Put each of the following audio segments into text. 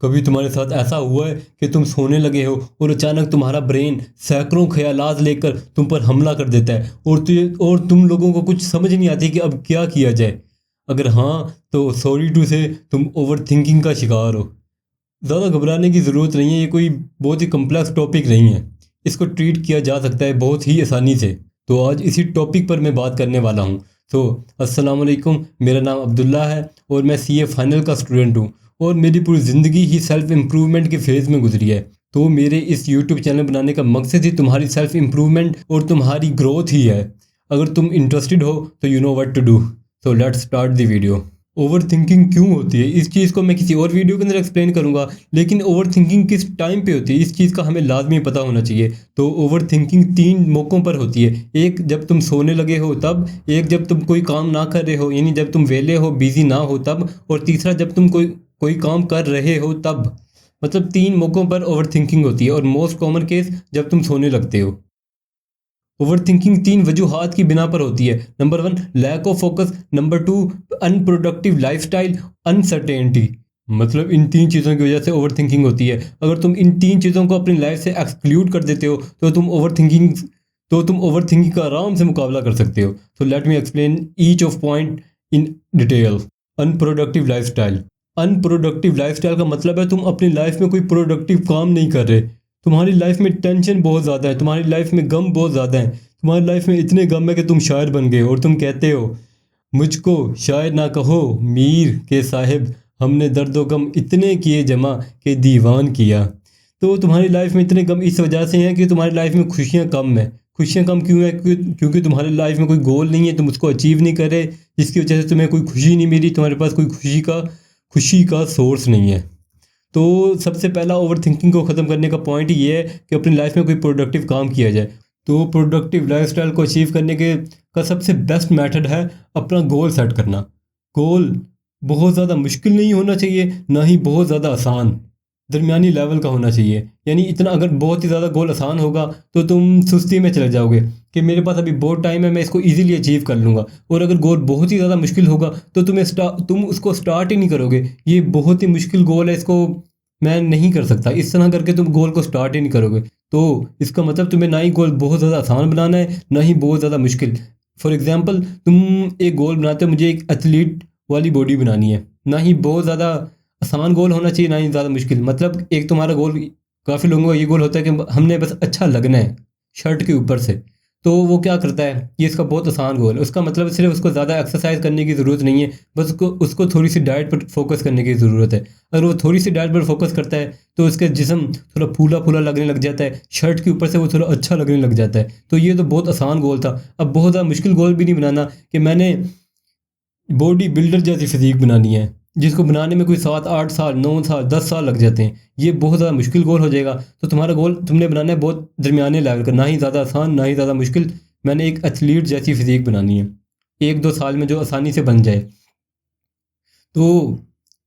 कभी तुम्हारे साथ ऐसा हुआ है कि तुम सोने लगे हो और अचानक तुम्हारा ब्रेन सैकड़ों ख्यालात लेकर तुम पर हमला कर देता है और तुम लोगों को कुछ समझ नहीं आती कि अब क्या किया जाए। अगर हाँ, तो सॉरी टू से तुम ओवर थिंकिंग का शिकार हो। ज़्यादा घबराने की ज़रूरत नहीं है, ये कोई बहुत ही कम्प्लेक्स टॉपिक नहीं है। इसको ट्रीट किया जा सकता है बहुत ही आसानी से। तो आज इसी टॉपिक पर मैं बात करने वाला हूँ। तो अस्सलाम वालेकुम, मेरा नाम अब्दुल्ला है और मैं सीए फाइनल का स्टूडेंट हूँ और मेरी पूरी ज़िंदगी ही सेल्फ़ इम्प्रूवमेंट के फेज़ में गुजरी है। तो मेरे इस यूट्यूब चैनल बनाने का मकसद ही तुम्हारी सेल्फ़ इम्प्रूवमेंट और तुम्हारी ग्रोथ ही है। अगर तुम इंटरेस्टेड हो तो you know what to do. So let's start the video. Overthinking क्यों होती है इस चीज़ को मैं किसी और वीडियो के अंदर एक्सप्लेन करूंगा, लेकिन ओवर थिंकिंग किस टाइम पे होती है इस चीज़ का हमें लाजमी पता होना चाहिए। तो ओवर थिंकिंग 3 मौक़ों पर होती है। एक जब तुम सोने लगे हो तब, एक जब तुम कोई काम ना कर रहे हो यानी जब तुम वेले हो बिज़ी ना हो तब, और तीसरा जब तुम कोई कोई काम कर रहे हो तब। मतलब 3 मौक़ों पर ओवर थिंकिंग होती है और मोस्ट कॉमन केस जब तुम सोने लगते हो। ओवर थिंकिंग 3 वजूहात की बिना पर होती है। Number 1 lack of focus, number 2 unproductive lifestyle, uncertainty. मतलब इन 3 चीज़ों की वजह से ओवर थिंकिंग होती है। अगर तुम इन 3 चीज़ों को अपनी लाइफ से एक्सक्लूड कर देते हो तो तुम ओवर थिंकिंग का आराम से मुकाबला कर सकते हो। तो let me explain each of point in detail. Unproductive lifestyle. Unproductive lifestyle का मतलब है तुम अपनी लाइफ में कोई प्रोडक्टिव काम नहीं कर रहे। तुम्हारी लाइफ में टेंशन बहुत ज़्यादा है, तुम्हारी लाइफ में गम बहुत ज़्यादा है, तुम्हारी लाइफ में इतने गम है कि तुम शायर बन गए और तुम कहते हो मुझको शायर ना कहो मीर के साहिब, हमने दर्दो गम इतने किए जमा के दीवान किया। तो तुम्हारी लाइफ में इतने गम इस वजह से हैं कि तुम्हारी लाइफ में खुशियाँ कम है। खुशियाँ कम क्यों है? क्योंकि तुम्हारी लाइफ में कोई गोल नहीं है, तुम उसको अचीव नहीं कर रहे, जिसकी वजह से तुम्हें कोई खुशी नहीं मिली, तुम्हारे पास कोई खुशी का सोर्स नहीं है। तो सबसे पहला ओवरथिंकिंग को ख़त्म करने का पॉइंट ये है कि अपनी लाइफ में कोई प्रोडक्टिव काम किया जाए। तो प्रोडक्टिव लाइफस्टाइल को अचीव करने के का सबसे बेस्ट मेथड है अपना गोल सेट करना। गोल बहुत ज़्यादा मुश्किल नहीं होना चाहिए, ना ही बहुत ज़्यादा आसान, दरमियानी लेवल का होना चाहिए। यानी इतना अगर बहुत ही ज़्यादा गोल आसान होगा तो तुम सुस्ती में चले जाओगे कि मेरे पास अभी बहुत टाइम है, मैं इसको इजीली अचीव कर लूँगा। और अगर गोल बहुत ही ज़्यादा मुश्किल होगा तो तुम उसको स्टार्ट ही नहीं करोगे। ये बहुत ही मुश्किल गोल है, इसको मैं नहीं कर सकता, इस तरह करके तुम गोल को स्टार्ट ही नहीं करोगे। तो इसका मतलब तुम्हें ना ही गोल बहुत ज़्यादा आसान बनाना है, ना ही बहुत ज़्यादा मुश्किल। फॉर एग्ज़ाम्पल तुम एक गोल बनाते हो, मुझे एक एथलीट वाली बॉडी बनानी है, ना ही बहुत ज़्यादा आसान गोल होना चाहिए, ना ही ज़्यादा मुश्किल। मतलब एक तुम्हारा गोल, काफ़ी लोगों का ये गोल होता है कि हमने बस अच्छा लगना है शर्ट के ऊपर से। तो वो क्या करता है, ये इसका बहुत आसान गोल है। उसका मतलब सिर्फ उसको ज़्यादा एक्सरसाइज करने की ज़रूरत नहीं है, बस उसको थोड़ी सी डाइट पर फोकस करने की ज़रूरत है। अगर वो थोड़ी सी डाइट पर फोकस करता है तो उसका जिस्म थोड़ा फूला फूला लगने लग जाता है, शर्ट के ऊपर से वो थोड़ा अच्छा लगने लग जाता है। तो ये तो बहुत आसान गोल था। अब बहुत ज़्यादा मुश्किल गोल भी नहीं बनाना कि मैंने बॉडी बिल्डर जैसी फिजीक बनानी है, जिसको बनाने में कोई 7-8 साल 9 साल 10 साल लग जाते हैं। ये बहुत ज़्यादा मुश्किल गोल हो जाएगा। तो तुम्हारा गोल तुमने बनाना है बहुत दरमियाने लेवल का, ना ही ज़्यादा आसान ना ही ज़्यादा मुश्किल। मैंने एक एथलीट जैसी फिजीक बनानी है 1-2 साल में, जो आसानी से बन जाए। तो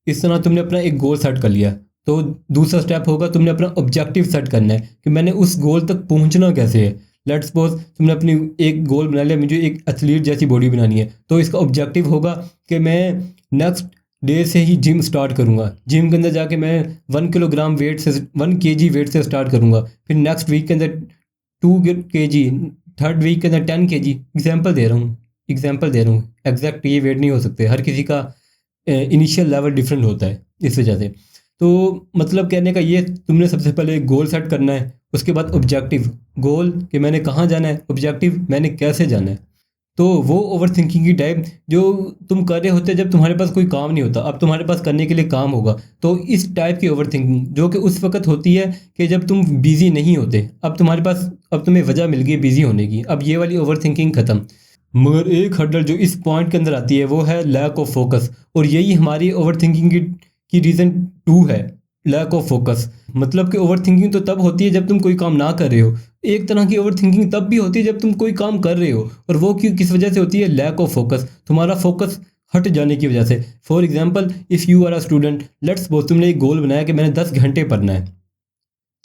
इस तरह तुमने अपना एक गोल सेट कर लिया। तो दूसरा स्टेप होगा, तुमने अपना ऑब्जेक्टिव सेट करना है कि मैंने उस गोल तक पहुंचना कैसे है। लेट्स सपोज तुमने अपनी एक गोल बना लिया, मुझे एक एथलीट जैसी बॉडी बनानी है। तो इसका ऑब्जेक्टिव होगा कि मैं नेक्स्ट डे से ही जिम स्टार्ट करूंगा। जिम के अंदर जाके मैं 1 वेट से स्टार्ट करूंगा। फिर नेक्स्ट वीक के अंदर 2 kg, थर्ड वीक के अंदर 10 kg। एग्जाम्पल दे रहा हूँ, एग्जैक्ट ये वेट नहीं हो सकते, हर किसी का इनिशियल लेवल डिफरेंट होता है इस वजह से। तो मतलब कहने का ये, तुमने सबसे पहले एक गोल सेट करना है, उसके बाद ऑब्जेक्टिव। गोल कि मैंने कहाँ जाना है, ऑब्जेक्टिव मैंने कैसे जाना है। तो वो ओवर थिंकिंग की टाइप जो तुम कर रहे होते हैं जब तुम्हारे पास कोई काम नहीं होता, अब तुम्हारे पास करने के लिए काम होगा। तो इस टाइप की ओवर थिंकिंग जो कि उस वक्त होती है कि जब तुम बिज़ी नहीं होते, अब तुम्हारे पास, अब तुम्हें वजह मिल गई बिज़ी होने की, अब ये वाली ओवर थिंकिंग ख़त्म। मगर एक हर्डल जो इस पॉइंट के अंदर आती है वो है लैक ऑफ फोकस। और यही हमारी ओवर थिंकिंग की रीज़न 2 है, लैक ऑफ फोकस। मतलब कि ओवर थिंकिंग तो तब होती है जब तुम कोई काम ना कर रहे हो। एक तरह की ओवर थिंकिंग तब भी होती है जब तुम कोई काम कर रहे हो, और वो किस वजह से होती है, लैक ऑफ फोकस, तुम्हारा फोकस हट जाने की वजह से। For example if you are a student, let's suppose तुमने एक गोल बनाया कि मैंने 10 घंटे पढ़ना है।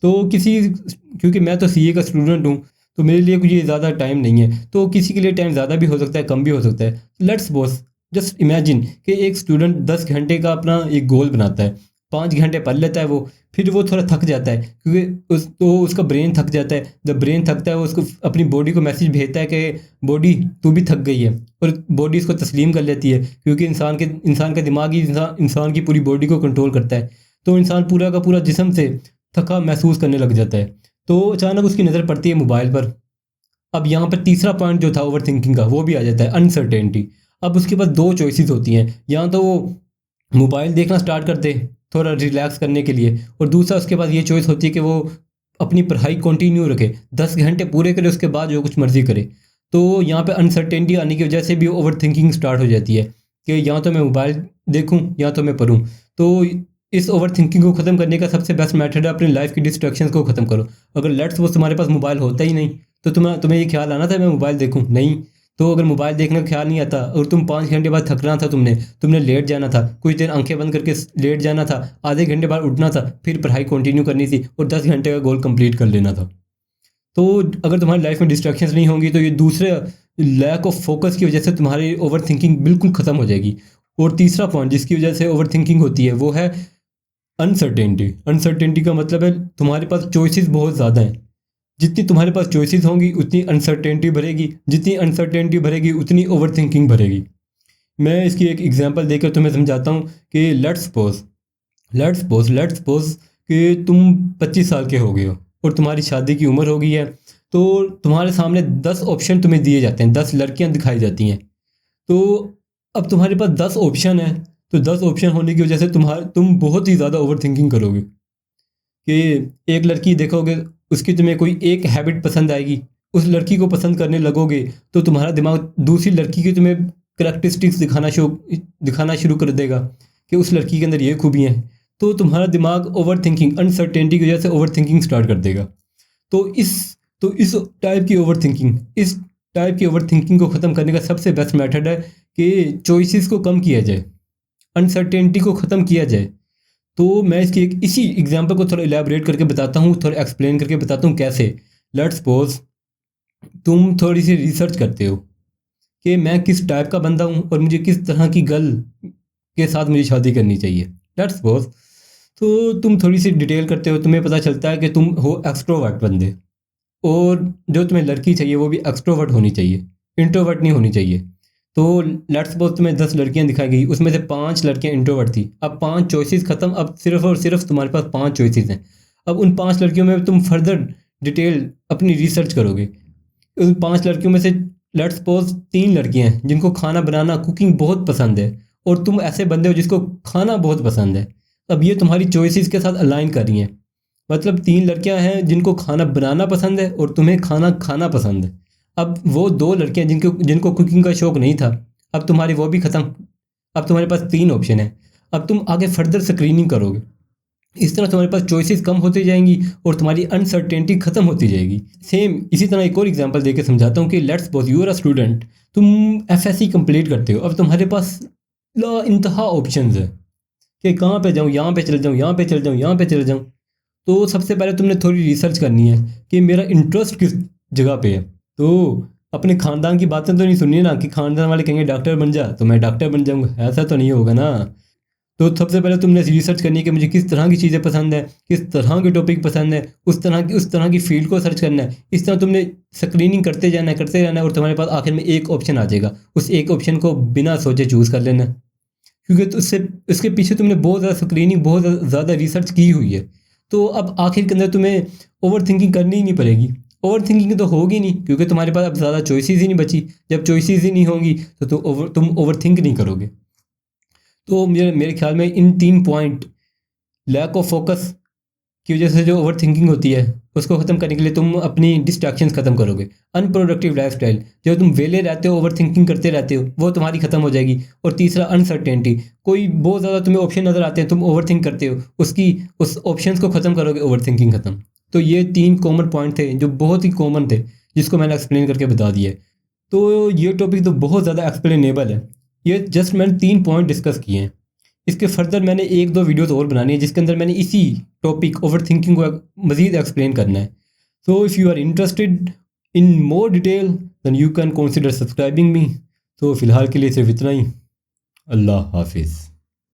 तो क्योंकि मैं तो सीए का स्टूडेंट हूँ, तो मेरे लिए कुछ ये ज़्यादा टाइम नहीं है। तो किसी के लिए टाइम ज़्यादा भी हो सकता है, कम भी हो सकता है। लेट्स सपोज, जस्ट इमेजिन कि एक स्टूडेंट 10 घंटे का अपना एक गोल बनाता है। 5 घंटे पढ़ लेता है वो, फिर वो थोड़ा थक जाता है क्योंकि उसका ब्रेन थक जाता है। जब ब्रेन थकता है वो उसको अपनी बॉडी को मैसेज भेजता है कि बॉडी तू भी थक गई है, और बॉडी इसको तस्लीम कर लेती है क्योंकि इंसान का दिमाग ही इंसान की पूरी बॉडी को कंट्रोल करता है। तो इंसान पूरा का पूरा जिस्म से थका महसूस करने लग जाता है। तो अचानक उसकी नज़र पड़ती है मोबाइल पर। अब यहाँ पर तीसरा पॉइंट जो था ओवर थिंकिंग का वो भी आ जाता है, अनसर्टेनिटी। अब उसके पास दो चॉइसेस होती हैं, या तो वो मोबाइल देखना स्टार्ट कर दे थोड़ा रिलैक्स करने के लिए, और दूसरा उसके पास ये चॉइस होती है कि वो अपनी पढ़ाई कंटिन्यू रखे, 10 घंटे पूरे करे, उसके बाद जो कुछ मर्जी करे। तो यहाँ पे अनसर्टेनिटी आने की वजह से भी ओवर थिंकिंग स्टार्ट हो जाती है कि या तो मैं मोबाइल देखूँ या तो मैं पढूं। तो इस ओवर थिंकिंग को ख़त्म करने का सबसे बेस्ट मेथड है अपनी लाइफ की डिस्ट्रैक्शंस को ख़त्म करो। अगर लेट्स सपोज तुम्हारे पास मोबाइल होता ही नहीं, तो तुम्हें ये ख्याल आना था मैं मोबाइल देखूं नहीं। तो अगर मोबाइल देखने का ख्याल नहीं आता और तुम 5 घंटे बाद थकना था, तुमने लेट जाना था, कुछ देर आंखें बंद करके लेट जाना था, आधे घंटे बाद उठना था, फिर पढ़ाई कंटिन्यू करनी थी और 10 घंटे का गोल कंप्लीट कर लेना था। तो अगर तुम्हारी लाइफ में डिस्ट्रैक्शंस नहीं होंगी तो ये दूसरे लैक ऑफ फोकस की वजह से तुम्हारी ओवर थिंकिंग बिल्कुल ख़त्म हो जाएगी। और तीसरा पॉइंट जिसकी वजह से ओवर थिंकिंग होती है वो है अनसर्टेनिटी। अनसर्टेनिटी का मतलब है तुम्हारे पास चॉइसेस बहुत ज़्यादा हैं। जितनी तुम्हारे पास चॉइसेस होंगी उतनी अनसर्टेनिटी भरेगी, जितनी अनसर्टेनिटी भरेगी उतनी ओवर थिंकिंग भरेगी। मैं इसकी एक एग्जांपल देकर तुम्हें समझाता हूँ कि लेट्स सपोज कि तुम 25 साल के हो गए हो और तुम्हारी शादी की उम्र हो गई है। तो तुम्हारे सामने 10 ऑप्शन तुम्हें दिए जाते हैं, 10 लड़कियां दिखाई जाती हैं। तो अब तुम्हारे पास 10 ऑप्शन है, तो 10 ऑप्शन होने की वजह से तुम बहुत ही ज़्यादा ओवर थिंकिंग करोगे कि एक लड़की देखोगे, उसकी तुम्हें कोई एक हैबिट पसंद आएगी, उस लड़की को पसंद करने लगोगे, तो तुम्हारा दिमाग दूसरी लड़की की तुम्हें करैक्टरिस्टिक्स दिखाना शुरू कर देगा कि उस लड़की के अंदर ये खूबियाँ हैं। तो तुम्हारा दिमाग ओवर थिंकिंग, अनसर्टेनिटी की वजह से ओवर थिंकिंग स्टार्ट कर देगा। तो इस इस टाइप की ओवर थिंकिंग को ख़त्म करने का सबसे बेस्ट मेथड है कि चॉइसेस को कम किया जाए, अनसर्टेनिटी को ख़त्म किया जाए। तो मैं इसकी इसी एग्जांपल को थोड़ा इलैबोरेट करके बताता हूँ, थोड़ा एक्सप्लेन करके बताता हूँ कैसे। लेट्स सपोज तुम थोड़ी सी रिसर्च करते हो कि मैं किस टाइप का बंदा हूँ और मुझे किस तरह की गर्ल के साथ मुझे शादी करनी चाहिए। लेट्स सपोज तो तुम थोड़ी सी डिटेल करते हो, तुम्हें पता चलता है कि तुम हो एक्सट्रोवर्ट बंदे, और जो तुम्हें लड़की चाहिए वो भी एक्सट्रोवर्ट होनी चाहिए, इंट्रोवर्ट नहीं होनी चाहिए। तो लेट्स सपोज तुम्हें 10 लड़कियां दिखाई गई, उसमें से 5 लड़कियां इंट्रोवर्ट थी। अब 5 चॉइसेस ख़त्म, अब सिर्फ और सिर्फ तुम्हारे पास 5 चॉइसेस हैं। अब उन 5 लड़कियों में तुम फर्दर डिटेल अपनी रिसर्च करोगे। उन 5 लड़कियों में से लेट्स सपोज 3 लड़कियां हैं जिनको खाना बनाना, कुकिंग बहुत पसंद है, और तुम ऐसे बंदे हो जिसको खाना बहुत पसंद है। अब ये तुम्हारी चॉइसेस के साथ अलाइन कर रही हैं, मतलब 3 लड़कियां हैं जिनको खाना बनाना पसंद है और तुम्हें खाना खाना पसंद है। अब वो 2 लड़कियां जिनको कुकिंग का शौक़ नहीं था, अब तुम्हारी वो भी ख़त्म। अब तुम्हारे पास 3 ऑप्शन है। अब तुम आगे फर्दर स्क्रीनिंग करोगे, इस तरह तुम्हारे पास चॉइसेस कम होती जाएंगी और तुम्हारी अनसर्टेनिटी ख़त्म होती जाएगी। सेम इसी तरह एक और एग्जांपल देके समझाता हूँ कि let's suppose you are a student, तुम एफएससी कंप्लीट करते हो। अब तुम्हारे पास ला इंतहा ऑप्शंस है कि कहाँ पे जाऊँ, यहाँ पे चले जाऊँ, यहाँ पे चले जाऊँ, यहाँ पे चले जाऊँ। तो सबसे पहले तुमने थोड़ी रिसर्च करनी है कि मेरा इंटरेस्ट किस जगह पे है। तो अपने ख़ानदान की बातें तो नहीं सुननी ना कि ख़ानदान वाले कहेंगे डॉक्टर बन जा तो मैं डॉक्टर बन जाऊँगा, ऐसा तो नहीं होगा ना। तो सबसे पहले तुमने रिसर्च करनी है कि मुझे किस तरह की चीज़ें पसंद है, किस तरह के टॉपिक पसंद है, उस तरह की फील्ड को सर्च करना है। इस तरह तुमने स्क्रीनिंग करते रहना है और तुम्हारे पास आखिर में एक ऑप्शन आ जाएगा। उस एक ऑप्शन को बिना सोचे चूज़ कर लेना, क्योंकि तो उसके पीछे तुमने बहुत ज़्यादा स्क्रीनिंग, बहुत ज़्यादा रिसर्च की हुई है। तो अब आखिर के अंदर तुम्हें ओवर थिंकिंग करनी ही नहीं पड़ेगी। ओवर थिंकिंग तो होगी नहीं क्योंकि तुम्हारे पास अब ज़्यादा चॉइसेस ही नहीं बची। जब चॉइसेस ही नहीं होंगी तो तुम ओवर थिंक नहीं करोगे। तो मेरे ख्याल में इन 3 पॉइंट, लैक ऑफ फोकस की वजह से जो ओवर थिंकिंग होती है उसको ख़त्म करने के लिए तुम अपनी डिस्ट्रैक्शंस ख़त्म करोगे। अनप्रोडक्टिव लाइफस्टाइल, जो तुम वेले रहते हो, ओवर थिंकिंग करते रहते हो, वो तुम्हारी ख़त्म हो जाएगी। और तीसरा अनसर्टेनिटी, कोई बहुत ज़्यादा तुम्हें ऑप्शन नज़र आते हैं, तुम ओवर थिंक करते हो, उस ऑप्शंस को ख़त्म करोगे, ओवर थिंकिंग ख़त्म। तो ये 3 कॉमन पॉइंट थे जो बहुत ही कॉमन थे, जिसको मैंने एक्सप्लेन करके बता दिया है। तो ये टॉपिक तो बहुत ज़्यादा एक्सप्लेनेबल है। ये जस्ट मैंने 3 पॉइंट डिस्कस किए हैं। इसके फर्दर मैंने 1-2 वीडियोज़ और बनानी है जिसके अंदर मैंने इसी टॉपिक ओवर थिंकिंग को मज़ीद एक्सप्लेन करना है। So if you are interested in more detail then you can consider subscribing me. तो फ़िलहाल के लिए सिर्फ इतना ही। अल्लाह हाफिज़।